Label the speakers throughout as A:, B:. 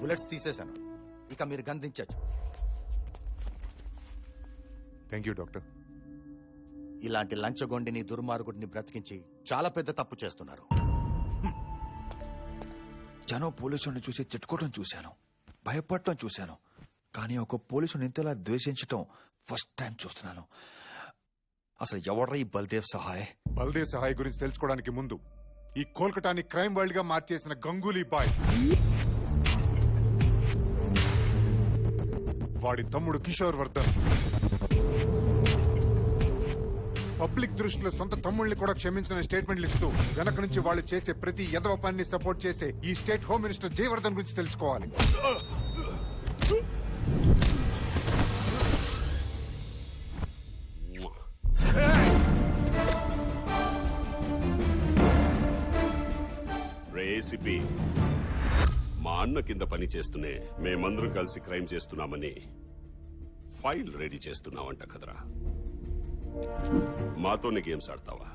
A: Bullets తీసేశాను. ఇక మీరు గందించచ్చు.
B: Thank you doctor.
A: ఇలాంటి లంచగొండిని దుర్మార్గుడిని బ్రతికించి చాలా పెద్ద తప్పు చేస్తున్నారు.
C: జనం పోలీసుని చూసి తిట్టుకోవడం చూశాను, భయపడటం చూశాను. కానీ ఒక పోలీసుని ఇంతలా ద్వేషించటం ఫస్ట్ టైం చూస్తున్నాను. అసలు ఎవడ్రా ఈ బల్దేవ్ సహాయ్?
B: బల్దేవ్ సహాయ్ గురించి తెలుసుకోవడానికి ముందు ఈ కోల్కతాని క్రైమ్ వరల్డ్ గా మార్చేసిన గంగూలీ బాయ్, వాడి తమ్ముడు కిషోర్ వర్ధన్, పబ్లిక్ దృష్టిలో సొంత తమ్ముళ్ళని కూడా క్షమించిన స్టేట్మెంట్లు ఇస్తూ వెనక నుంచి వాళ్ళు చేసే ప్రతి యదవ పనిని సపోర్ట్ చేసే ఈ స్టేట్ హోమ్ మినిస్టర్ జయవర్ధన్ గురించి తెలుసుకోవాలి.
D: ఏసీపీ మా అన్న కింద పని చేస్తూనే మేమందరం కలిసి క్రైమ్ చేస్తున్నామని ఫైల్ రెడీ చేస్తున్నావంట కదరా. మాతోనే గేమ్స్ ఆడతావా?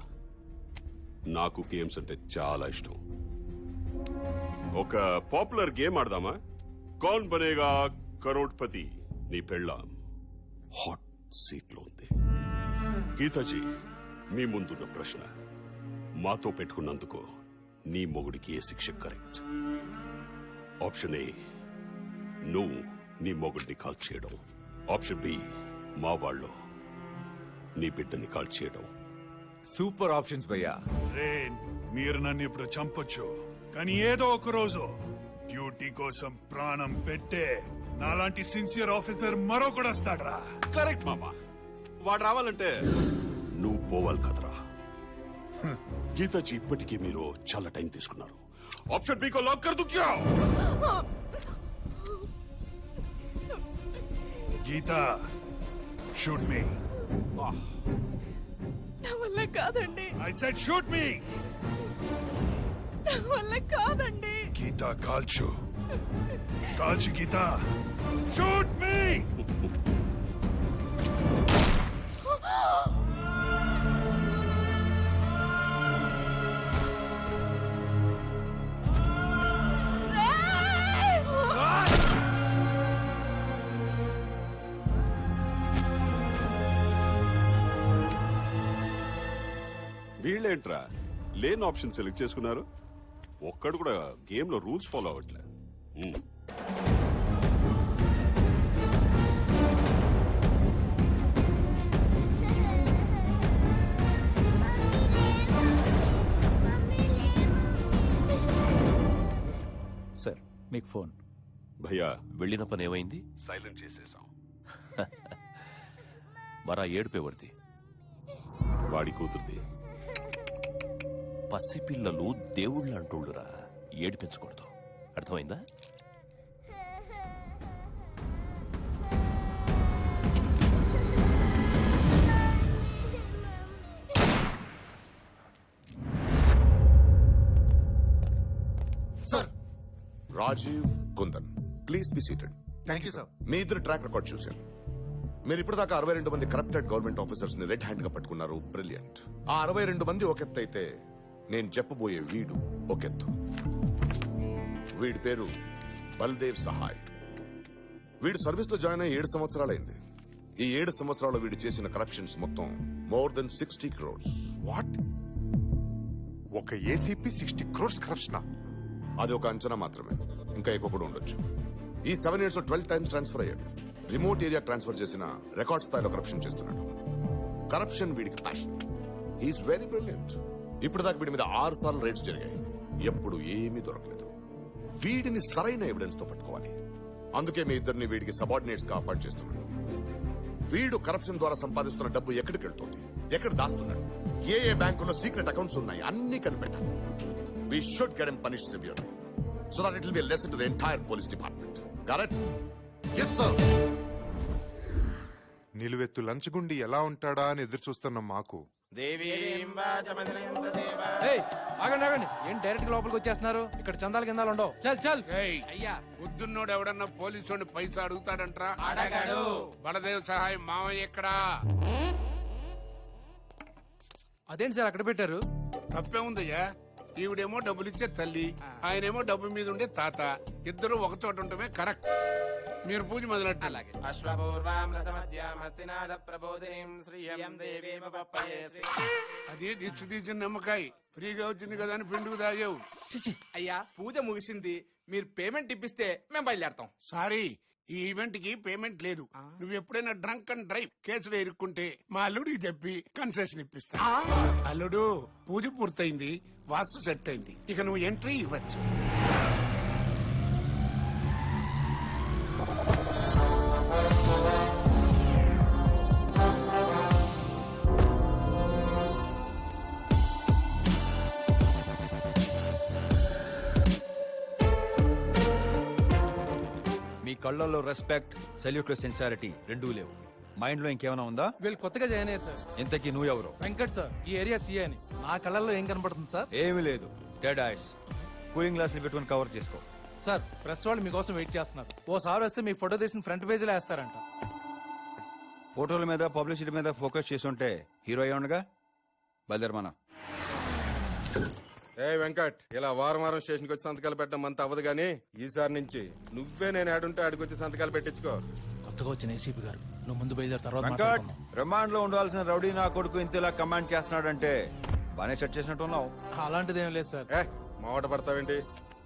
D: నాకు గేమ్స్ అంటే చాలా ఇష్టం. ఒక పాపులర్ గేమ్ ఆడదామా? కౌన్ బనేగా కరోడ్పతి. నీ పెళ్ళాం హాట్ సీట్ లో ఉంది. గీతాజీ, మీ ముందున్న ప్రశ్న, మాతో పెట్టుకున్నందుకు నీ మొగుడికి ఏ శిక్ష కరెక్ట్? ఆప్షన్ ఏ, నువ్వు నీ మొగుడిని కాల్ చేయడం. ఆప్షన్ బి, మా వాళ్ళు నీ బిడ్డని కాల్ చేయడం.
E: సూపర్ ఆప్షన్స్ భయ్యా.
F: రేన్, మీరు నన్ను ఇప్పుడు చంపొచ్చు, కానీ ఏదో ఒక రోజు డ్యూటీ కోసం ప్రాణం పెట్టే నాలాంటి సిన్సియర్ ఆఫీసర్ మరొకడు వస్తాడ్రా.
D: కరెక్ట్ మామా. వాడు రావాలంటే నువ్వు పోవాలి కదరా. గీతాజీ, ఇప్పటికీ మీరు చాలా టైం తీసుకున్నారు. ఆప్షన్ బి కో లాక్ కర్ దు క్యా?
F: గీతా, షూట్ మీ.
G: నా వల్ల కాదండి.
F: ఐ సెడ్ షూట్ మీ.
G: నా వల్ల కాదండి.
F: గీతా, కాల్చు కాల్చు గీతా, షూట్ మీ.
D: వీళ్ళేంట్రా లేని ఆప్షన్ సెలెక్ట్ చేసుకున్నారు? ఒక్కడు కూడా గేమ్ లో రూల్స్ ఫాలో అవ్వట్లే.
C: సార్, మీకు ఫోన్.
D: భయ్యా,
H: వెళ్ళిన పని ఏమైంది?
D: సైలెంట్ చేసేసాం.
H: మరా ఏడుపేవర్ది?
D: వాడి కూతురుది.
H: పసిపిల్లలు దేవుళ్ళు అంటోళ్ళురా, ఏడిపించకూడదు. అర్థమైందా?
A: Sir,
I: Rajiv Kundan, please be seated.
A: Thank you sir.
I: మీ ఇద్దరు ట్రాక్ రికార్డ్ చూశాను. మీరు ఇప్పటిదాకా 62 మంది కరప్టెడ్ గవర్నమెంట్ ఆఫీసర్స్ ని రెడ్ హ్యాండ్ గా పట్టుకున్నారు. బ్రిలియంట్. ఆ 62 మంది ఒకెత్తు అయితే, నేను చెప్పబోయే వీడు ఒకెత్తు. వీడి పేరు బల్దేవ్ సహాయ్. వీడు సర్వీస్ లో జాయిన్ అయ్యి 7 సంవత్సరాలైంది. ఈ 7 సంవత్సరాలు వీడు చేసిన కరప్షన్స్ మొత్తం మోర్ దెన్ 60 crores.
B: వాట్? ఒక ఏసీపీ 60 crores కరప్షన్?
I: అది ఒక అంచనా మాత్రమే, ఇంకా ఎక్కువ కూడా ఉండొచ్చు. ఈ 7 years 12 times ట్రాన్స్ఫర్ అయ్యాడు. రిమోట్ ఏరియా ట్రాన్స్ఫర్ చేసిన రికార్డ్ స్థాయిలో కరప్షన్ చేస్తున్నాడు. కరప్షన్ వీడికి ప్యాషన్. He's very brilliant. ఇప్పుడు దాకా వీడి మీద 6 సార్లు రైడ్స్ జరిగాయి. ఎప్పుడు ఏమీ దొరకలేదు. వీడిని సరైన ఎవిడెన్స్ తో పట్టుకోవాలి. అందుకే మీ ఇద్దరిని వీడికి సబార్డినేట్స్ గా అపాయింట్ చేస్తున్నాడు. వీడు కరప్షన్ ద్వారా సంపాదిస్తున్న డబ్బు ఎక్కడికి వెళ్తుంది, ఎక్కడ దాస్తున్నాడు, ఏ బ్యాంకులో సీక్రెట్ అకౌంట్స్ ఉన్నాయి, అన్ని కనిపెట్టాలి. We should get him punished severely, so that it will be a lesson to the entire police department. Correct?
A: Yes, sir.
B: నిలువెత్తు లంచగుండి ఎలా ఉంటాడా అని ఎదురు చూస్తున్న మాకు
E: ఆగండి ఆగండి, ఏం డైరెక్ట్ లోపలికి వచ్చేస్తున్నారు? ఇక్కడ చందాల కిందాలు ఉండవు. చల్ చల్.
J: అయ్యా, పొద్దున్నోడు ఎవడన్నా పోలీసు పైసా అడుగుతాడంట్రా? అడగాడు. బలదేవ్ సహాయం మావయ్య ఎక్కడా?
E: అదేంటి సార్ అక్కడ పెట్టారు?
J: తప్పే ఉందయ్యా, ఈవిడేమో డబ్బులు ఇచ్చే తల్లి, ఆయనేమో డబ్బు మీద ఉండే తాత. ఇద్దరు ఒక చోట ఉండటమే కరెక్ట్. మీరు పూజ మొదలెట్టు. అదే దిష్టి తీసిన నిమ్మకాయ ఫ్రీగా వచ్చింది కదా అని పిండుకు తాగావు.
E: అయ్యా పూజ ముగిసింది, మీరు పేమెంట్ ఇప్పిస్తే మేము బయలుదేరతాం.
J: సారీ, ఈ ఈవెంట్ కి పేమెంట్ లేదు. నువ్వు ఎప్పుడైనా డ్రంక్ అండ్ డ్రైవ్ కేసులో ఇరుక్కుంటే మా అల్లుడికి చెప్పి కన్సెషన్ ఇప్పిస్తా. అల్లుడు, పూజ పూర్తయింది, వాస్తు సెట్ అయింది, ఇక నువ్వు ఎంట్రీ ఇవ్వచ్చు.
C: మీ కళ్ళల్లో రెస్పెక్ట్, సెల్యూట్ లో సెన్సారిటీ రెండూ లేవు. మైండ్ లో ఇంకేమైనా ఉందా?
E: వీళ్ళు కొత్తగా జాయిన్ అయ్యారు సార్.
C: ఇంతకీ నువ్వెవరు?
E: వెంకట్ సార్, ఈ ఏరియా సీఏ అని. నా కళ్ళల్లో ఏం కనపడుతుంది సార్?
C: ఏమీ లేదు, డెడ్ ఐస్. కూలింగ్ గ్లాస్ ని పెట్టుకుని కవర్ చేసుకో.
E: సార్, ప్రెస్ వాళ్ళు మీకోసం వెయిట్ చేస్తున్నారు. ఓసారి వస్తే మీ ఫోటో తీసిన ఫ్రంట్ పేజీలో వేస్తారంట.
C: ఫోటోల మీద పబ్లిసిటీ మీద ఫోకస్ చేసి ఉంటే హీరో అయ్యి ఉండగా. బయలుదేరమన్నా.
K: ఏ వెంకట్, ఇలా వారం వారం స్టేషన్కి వచ్చి సంతకాలు పెట్టడం అంత అవ్వదు గానీ ఈసారి నుంచి నువ్వే నేను ఆడుంటే ఆడికొచ్చి సంతకాలు పెట్టించుకో.
E: కొత్తగా వచ్చిన ఏసీపీ గారు, నువ్వు ముందు బయలుదేరి తర్వాత
C: వెంకట్, రిమాండ్ లో ఉండాల్సిన రౌడీ నా కొడుకు ఇంతలా కమాండ్ చేస్తున్నాడంటే బానే సెట్ చేసినట్టు ఉన్నావు.
E: అలాంటిది ఏం లేదు సార్.
K: ఏ మావట పడతావేంటి?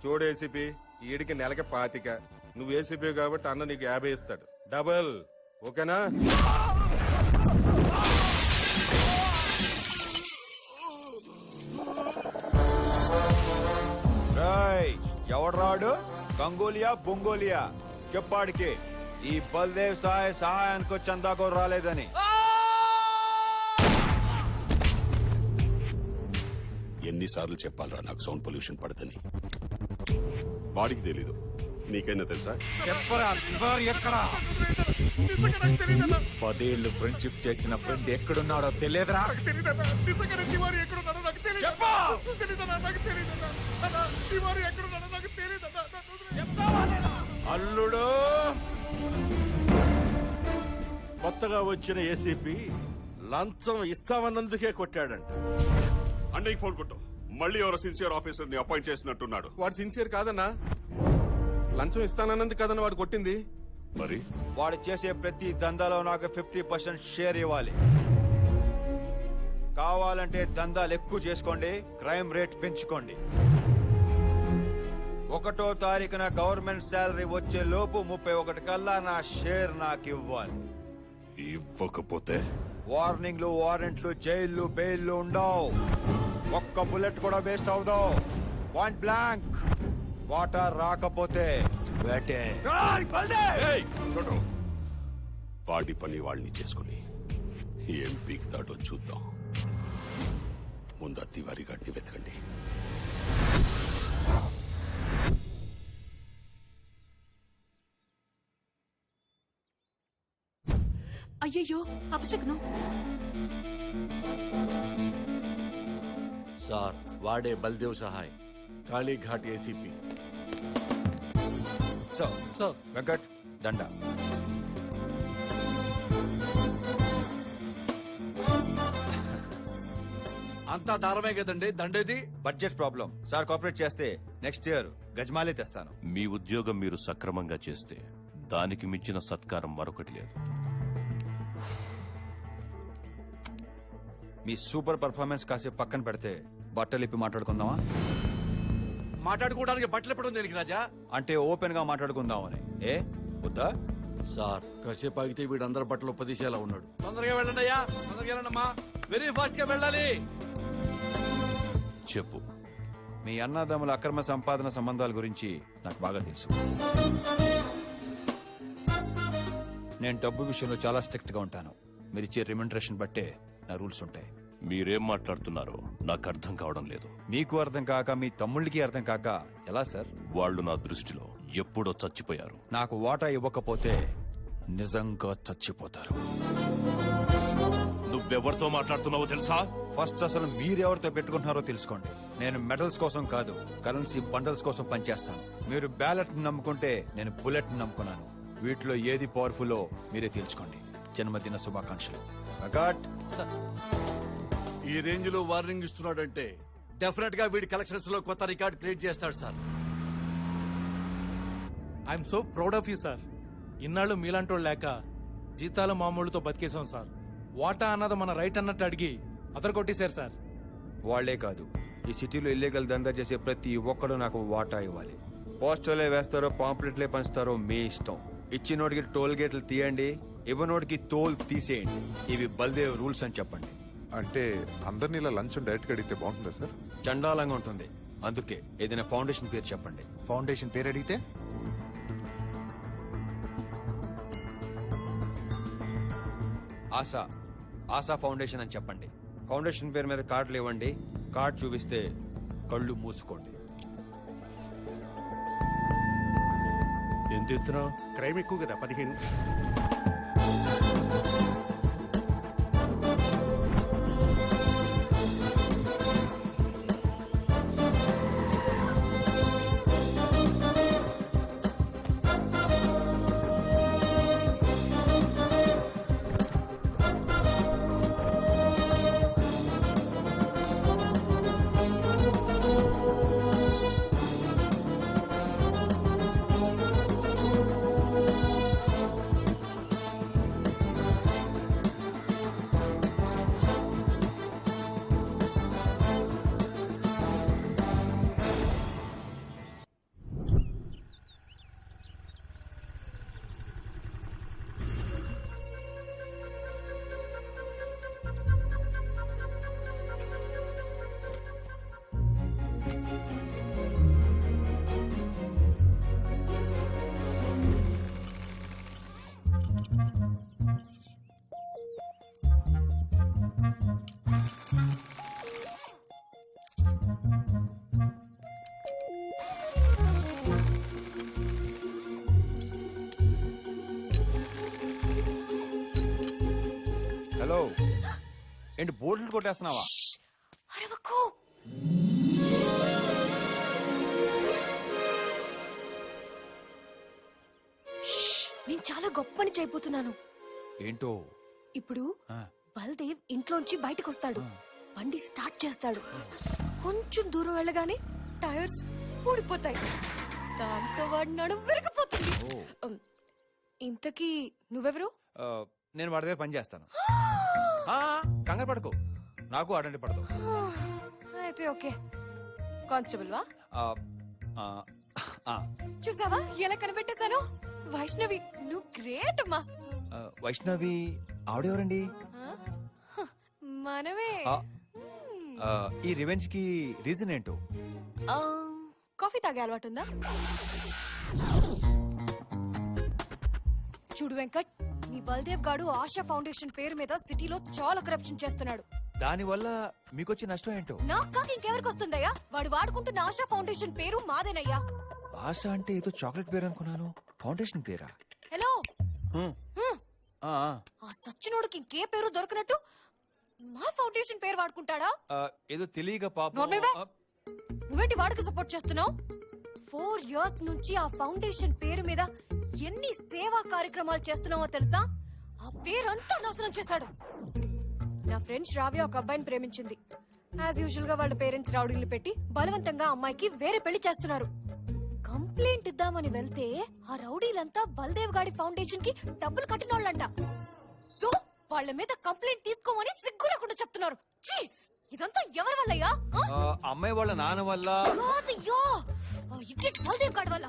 K: చూడు ఏసీపీ, ఈడికి నెలకి 25. నువ్వు ఏసీపీ కాబట్టి అన్న నీకు 50 ఇస్తాడు. డబుల్ ఓకేనా?
C: ఎవడ్రాడు? గంగోలియా బొంగోలియా చెప్పాడికి ఈ బల్దేవ్ సహాయానికి చందాకో రాలేదని.
D: ఎన్నిసార్లు చెప్పాలరా నాకు సౌండ్ పొల్యూషన్ పడదని? వాడికి తెలీదు, నీకైనా తెలుసా?
C: చెప్పరా ఎక్కడా?
L: 10 ఏళ్ళు ఫ్రెండ్షిప్ చేసిన ఫ్రెండ్ ఎక్కడున్నాడో తెలియదురా?
A: అల్లుడు, కొత్తగా వచ్చిన ఏసీపీ లంచం ఇస్తామన్నందుకే కొట్టాడంట.
D: అన్నయ్య ఫోన్ కొట్టు. మళ్ళీ ఎవరో సిన్సియర్ ఆఫీసర్ ని అపాయింట్ చేసినట్టున్నాడు.
K: వాడు సిన్సియర్ కాదన్నా, లంచం ఇస్తానన్నది కదన్న వాడు కొట్టింది.
D: మరి
C: వాడు చేసే ప్రతి దందాలో నాకు 50% షేర్ ఇవ్వాలి. కావాలంటే దందాలు ఎక్కువ చేసుకోండి, క్రైమ్ రేట్ పెంచుకోండి. 1వ తారీఖున గవర్నమెంట్ శాలరీ వచ్చే లోపు 31 కల్లా నా షేర్ నాకు ఇవ్వాలి.
D: ఇవ్వకపోతే
C: వార్నింగ్లు, వారెంట్లు, జైళ్లు, బెయిల్లు ఉండవు. ఒక్క బుల్లెట్ కూడా వేస్ట్ అవదు. Point blank. వాటర్ రాకపోతే వేటే.
D: ఏయ్, చూడు, వాడి పని వాళ్ళని చేసుకుని ఏం పీకుతాడో చూద్దాం. ముందు తివారీ గాడిని వెతకండి.
G: అయ్యయ్యో, అపశకునం.
A: సార్, వాడే బల్దేవ్ సహాయ్, కాళీఘాట్ ఏసీపీ.
E: సార్,
C: వెంకట్, దండ.
A: అంతా దారమే కదండి, దండేది.
C: Budget problem sir. కోఆపరేట్ చేస్తే నెక్స్ట్ ఇయర్ గజమాలే తెస్తాను.
H: మీ ఉద్యోగం మీరు సక్రమంగా చేస్తే దానికి మించిన సత్కారం మరొకటి లేదు.
C: మీ సూపర్ పర్ఫార్మెన్స్ కాసేపు పక్కన పెడితే బట్టలు ఇప్పి మాట్లాడుకుందామా?
A: మాట్లాడుకోవడానికి బట్టలు ఎప్పుడు ఉంది రాజా?
C: అంటే ఓపెన్ గా మాట్లాడుకుందామని. ఏ వద్దా?
A: సార్, కాసేపు ఆగితే వీడందరి బట్టలు ఉపదేశాలా ఉన్నాడు. తొందరగా వెళ్ళండి అయ్యా, తొందరగా వెళ్ళండమ్మా, వెరీ ఫాస్ట్ గా వెళ్ళాలి.
H: చెప్పు.
C: మీ అన్నదమ్ముల అక్రమ సంపాదన సంబంధాల గురించి నాకు బాగా తెలుసు. నేను డబ్బు విషయంలో చాలా స్ట్రిక్ట్ గా ఉంటాను. మీరిచ్చే రిమండరేషన్ బట్టే నా రూల్స్ ఉంటాయి.
H: మీరేం మాట్లాడుతున్నారో నాకు అర్థం కావడం లేదు.
C: మీకు అర్థం కాక మీ తమ్ముళ్ళకి అర్థం కాక ఎలా సార్?
H: వాళ్ళు నా దృష్టిలో ఎప్పుడో చచ్చిపోయారు.
C: నాకు వాటా ఇవ్వకపోతే నిజంగా చచ్చిపోతారు.
H: నువ్వెవరితో మాట్లాడుతున్నావో తెలుసా?
C: ఫస్ట్ అసలు మీరెవరితో పెట్టుకుంటున్నారో తెలుసుకోండి. నేను మెడల్స్ కోసం కాదు, కరెన్సీ బండల్స్ కోసం పనిచేస్తాను. మీరు బ్యాలెట్ నమ్ముకుంటే నేను బుల్లెట్ నమ్ముకున్నాను. వీటిలో ఏది పవర్ఫుల్లో మీరే తెలుసుకోండి. జన్మదిన శుభాకాంక్షలు.
A: ఈ రేంజ్ లో వార్నింగ్ ఇస్తున్నాడంటే డెఫినెట్ గా వీడి కలెక్షన్స్ లో కొత్త రికార్డ్ క్రియేట్ చేస్తాడు sir.
E: I'm so proud of you sir. ఇన్నాళ్ళు మీలాంటోళ్ళు లేక జీతాలు మామూలుతో బతికేశాం సార్. వాటా అన్నది మన రైట్ అన్నట్టు అడిగి అదరగొట్టేశారు సార్.
C: వాళ్లే కాదు, ఈ సిటీలో ఇల్లీగల్ దందా చేసే ప్రతి ఒక్కడు నాకు వాటా ఇవ్వాలి. పోస్టర్లే వేస్తారో పాంప్లెట్లే పంచుతారో మీ ఇష్టం. ఇచ్చినోడికి టోల్ గేట్లు తీయండి, ఇవ్వనోడికి తోల్ తీసేయండి. ఇవి బల్దేవ్ రూల్స్ అని చెప్పండి.
B: అంటే అందరినీ ఇలా లంచం డైరెక్ట్ గా అడిగితే బాగుంటుందా సార్?
C: చండాలంగా ఉంటుంది. అందుకే ఏదైనా ఫౌండేషన్ పేరు చెప్పండి.
B: ఫౌండేషన్ పేరు అడిగితే
C: ఆశా ఆశా ఫౌండేషన్ అని చెప్పండి. ఫౌండేషన్ పేరు మీద కార్డులు ఇవ్వండి. కార్డు చూపిస్తే కళ్ళు మూసుకోండి.
H: ఎంత ఇస్తున్నావు?
J: క్రైమ్ ఎక్కువ కదా 15.
C: హలో, ఏంటి బోర్డులు కొట్టేస్తున్నావా?
G: అరవకు. నేను చాలా గొప్ప పని చేయబోతున్నాను.
C: ఏంటో?
G: ఇప్పుడు
C: ఆ.
G: బల్దేవ్ ఇంట్లోంచి బయటకు వస్తాడు, బండి స్టార్ట్ చేస్తాడు. కొంచెం దూరం వెళ్ళగానే టైర్స్ ఊడిపోతాయి. దాంతో వాడి నడుము విరిగిపోతుంది. ఇంతకీ నువ్వెవరు?
C: నేను వాడి దగ్గర పని చేస్తాను. కంగారు పడుకో, నాకు అడండి పడదు.
G: అయితే ఓకే. కానిస్టేబుల్ వా?
C: ఆ, ఆ, ఆ.
G: చూసావా ఎలా కనిపెట్టేశాను? వైష్ణవి, నువ్వు గ్రేట్ అమ్మా.
C: వైష్ణవి ఆవిడెవరండి?
G: మనమే.
C: ఈ రివెంజ్ కి రీజన్ ఏంటో?
G: కాఫీ తాగే అలవాటుందా? చూడు వెంకట్, నీ బల్దేవ్ గాడు ఆశా ఫౌండేషన్ పేరు మీద సిటీలో చాలా కరప్షన్ చేస్తున్నాడు.
C: దాని వల్ల మీకొచ్చే నష్టం ఏంటో?
G: నాకు కాక ఇంకెవరికి వస్తుందయ్యా? వాడు వాడుకుంటున్న ఆశా ఫౌండేషన్ పేరు మాదేనయ్యా.
C: ఆశ అంటే ఏదో చాక్లెట్ పేరు అనుకున్నాను. ఫౌండేషన్ పేరా?
G: హలో,
C: ఆ,
G: ఆ సచ్చినోడికి ఇంకే పేరు దొరకనట్టు మా ఫౌండేషన్ పేరు వాడుకుంటాడా?
C: ఏదో తెలియక పాపం.
G: నోర్మేవే. నువ్వేంటి వాడికి సపోర్ట్ చేస్తున్నావు? 4 years నుంచి ఆ ఫౌండేషన్ పేరు మీద ఎన్ని సేవా కార్యక్రమాలు చేస్తున్నావో తెలుసా? ఆ పేరంతా నాశనం చేశాడు. నా ఫ్రెండ్ శ్రావ్య ఒక అబ్బాయిని ప్రేమించింది. యాజ్ యూజువల్ గా వాళ్ళ పేరెంట్స్ రౌడీలు పెట్టి బలవంతంగా అమ్మాయికి వేరే పెళ్లి చేస్తున్నారు. కంప్లైంట్ ఇద్దామని వెళ్తే ఆ రౌడీలంతా బల్దేవ్ గాడి ఫౌండేషన్ కి డబ్బులు కట్టినోళ్ళంట. సో వాళ్ళ మీద కంప్లైంట్ తీసుకోమని సిగ్గు లేకుండా చెప్తున్నారు. ఛీ, ఇదంతా ఎవరి వల్లయ్యా?
C: అమ్మాయి వాళ్ళ నాన్న వల్ల.
G: కాదయ్యో, ఇట్ బల్దేవ్ గాడి వల్ల.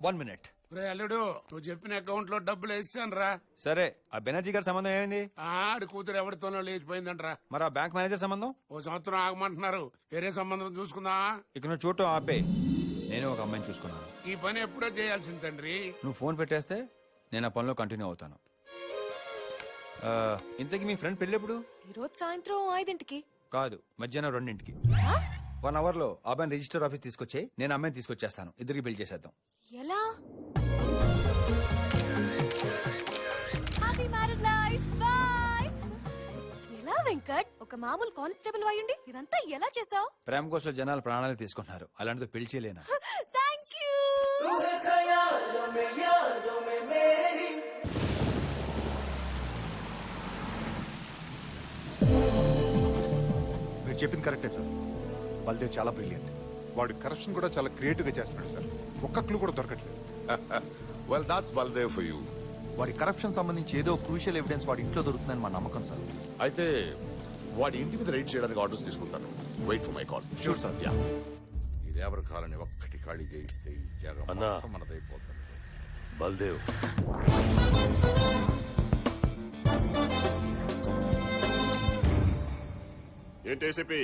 C: 1 minute.
J: రే అల్లుడు, నువ్వు చెప్పిన అకౌంట్ లో డబ్బులు వేసాను రా.
C: సరే, ఆ బెనర్జీ గారి సంబంధం ఏమైంది?
J: ఆడి కూతురు ఎవరితోనో లేచిపోయిందంట్రా.
C: మరి ఆ బ్యాంక్ మేనేజర్ సంబంధం?
J: ఓ సంవత్సరం ఆగమంటున్నారు. వేరే సంబంధం చూసుకుందా?
C: ఇక నువ్వు చూడటం ఆపే. నేను ఒక అమ్మాయిని చూసుకున్నాను.
J: ఈ పని ఎప్పుడో చేయాల్సింది తండ్రి.
C: నువ్వు ఫోన్ పెట్టేస్తే నేను ఆ పనిలో కంటిన్యూ అవుతాను. ఇంతకీ మీ ఫ్రెండ్ పెళ్ళి ఎప్పుడు?
G: ఈ రోజు సాయంత్రం 5ంటికి.
C: కాదు, మధ్యాహ్నం 2ంటికి. 1 hour లో అబ్బాయిని రిజిస్టర్ ఆఫీస్ తీసుకొచ్చి నేను అమ్మాయిని తీసుకొచ్చేస్తాను. ఇద్దరికి బిల్ చేసేద్దాం.
G: ఎలా? Happy married life. బై. ఎలా వెంకట్, ఒక మామూలు కానిస్టేబుల్ అయ్యుండి ఇదంతా ఎలా చేసావు?
C: ప్రేమ కోసం జనాలు ప్రాణాలు తీసుకుంటున్నారు, అలాంటిది పెళ్లి చేయలేనా?
G: Thank you.
M: చెప్పింది కరెక్టే సార్. బల్దేవ్ చాలా బ్రిలియంట్.
B: వాడు కరప్షన్ కూడా చాలా క్రియేటివ్ గా చేస్తున్నాడు సార్. ఒక్క క్లూ కూడా దొరకట్లేదు.
I: Well that's Baldev for you.
M: వాడి కరప్షన్ సంబంధించి ఏదో క్రూషియల్ ఎవిడెన్స్ వాడి ఇంట్లో దొరుకుతుందని మా నమ్మకం సార్.
I: అయితే వాడి ఇంటి మీద రైడ్ చేయడానికి ఆర్డర్స్ తీసుకుంటాను. Wait for my call.
M: Sure sir.
I: Yeah.
A: ఈ రేబర్ కాలని ఒక్కటి ఖాళీ చేయిస్తే ఈ జాగా
H: అన్నా.
A: మొత్తం మనదైపోతుంది.
H: బల్దేవ్
D: ఏంటి ఏసీపీ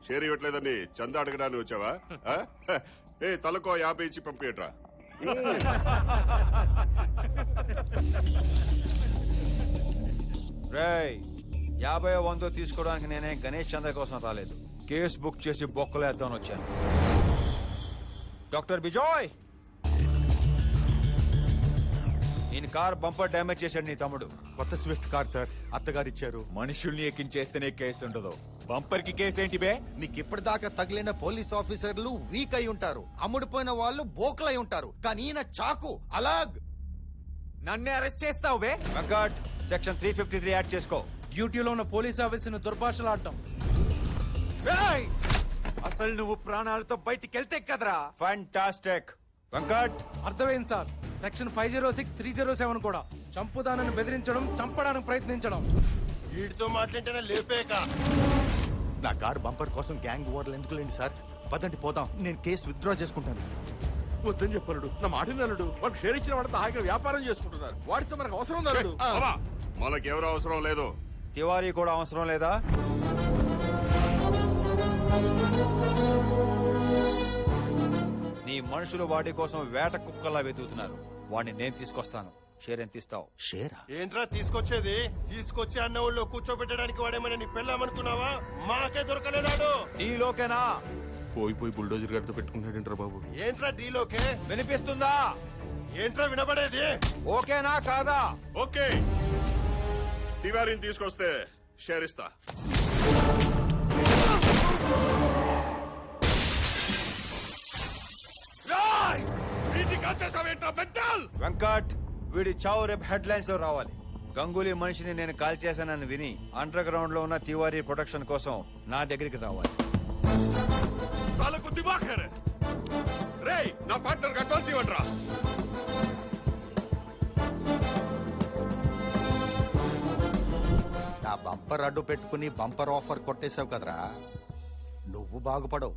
D: షేర్ ఇవ్వట్లేదని చందా అడగడానికి వచ్చావా? ఆ? ఏ తలకో 50 ఇచ్చి పంపియట్రా.
C: రేయ్ 50 100 తీసుకోవడానికి నేనే గణేష్ చంద్ర కోసం రాలేదు. కేసు బుక్ చేసి బొక్కలేద్దామని వచ్చాను. డాక్టర్ బిజోయ్, నేను కార్ బంపర్ డ్యామేజ్ చేశాడు నీ తమ్ముడు.
M: కొత్త స్విఫ్ట్ కార్ సార్, అత్తగారు ఇచ్చారు.
L: మనుషుల్ని ఎక్కించేస్తేనే కేసు ఉండదు. బంపర్ కి కేసు ఏంటి బే?
M: మీకు ఇప్పటిదాకా తగిలిన పోలీస్ ఆఫీసర్లు వీక్ అయి ఉంటారు, అమ్ముడుపోయిన వాళ్ళు బోకలై ఉంటారు, కానీ ఈయన చాకు అలాగ్.
L: నన్నే అరెస్ట్ చేస్తావు బే?
C: వెంకట్, సెక్షన్ 353 యాడ్ చేసుకో.
E: డ్యూటీలో ఉన్న పోలీస్ ఆఫీసర్ని దుర్భాషలాడటం.
L: రేయ్! అసలు నువ్వు ప్రాణాలతో బయటికి వెళ్తే కదరా.
C: ఫ్యాంటాస్టిక్. వెంకట్,
E: అర్థమైంది సార్. సెక్షన్ 506, 307 కూడా చంపుదానని బెదిరించడం, చంపడానికి ప్రయత్నించడం.
K: వీడితో మాట్లాడితేనే లేపేక.
M: నా కార్ బంపర్ కోసం గ్యాంగ్ ఓవర్లు ఎందుకు లేండి సార్. పదండి పోదాం, నేను కేసు విత్డ్రా చేసుకుంటాను.
A: వద్దని చెప్పలుడు, నా మాట నలుడు. వాడు షేర్ ఇచ్చిన వాడితో హాయిగా వ్యాపారం చేసుకుంటున్నారు. వాడితో మనకు అవసరం నలుడు.
D: బావా, మనకెవరూ అవసరం లేదు.
C: తివారీ కూడా అవసరం లేదా? నీ మనుషులు వాడి కోసం వేట కుక్కలా వెతుకుతున్నారు. వాడిని నేను తీసుకొస్తాను. షేర్ ఎంత ఇస్తావు?
M: షేరా?
K: ఏంట్రా తీసుకొచ్చేది? తీసుకొచ్చి అన్న ఊళ్ళో కూర్చోబెట్టడానికి వాడేమైనా నీ పెళ్ళామనుకున్నావా? మాకే దొరకలేదాడు.
C: నీలోకేనా?
H: పోయి బుల్డోజర్ గారితో పెట్టుకుంటాడంటారా బాబు?
K: ఏంట్రా డీలోకే?
C: వినిపిస్తుందా?
K: ఏంట్రా వినబడేది?
C: ఓకేనా కాదా?
D: ఓకే, తివారీని తీసుకొస్తే షేర్ ఇస్తా.
C: వెంకట్, వీడి చావు రేపు హెడ్ లైన్స్ లో రావాలి. గంగూలీ మనిషిని నేను కాల్ చేశానని విని అండర్ గ్రౌండ్ లో ఉన్న తివారీ ప్రొటెక్షన్ కోసం నా దగ్గరికి రావాలి.
D: సాలకు దిమాగ్ హై రే. రేయ్, నా పార్ట్నర్ అడ్వాన్స్ ఇవ్వండిరా.
M: నా బంపర్ అడ్డు పెట్టుకుని బంపర్ ఆఫర్ కొట్టేశావు కదరా, నువ్వు బాగుపడవు.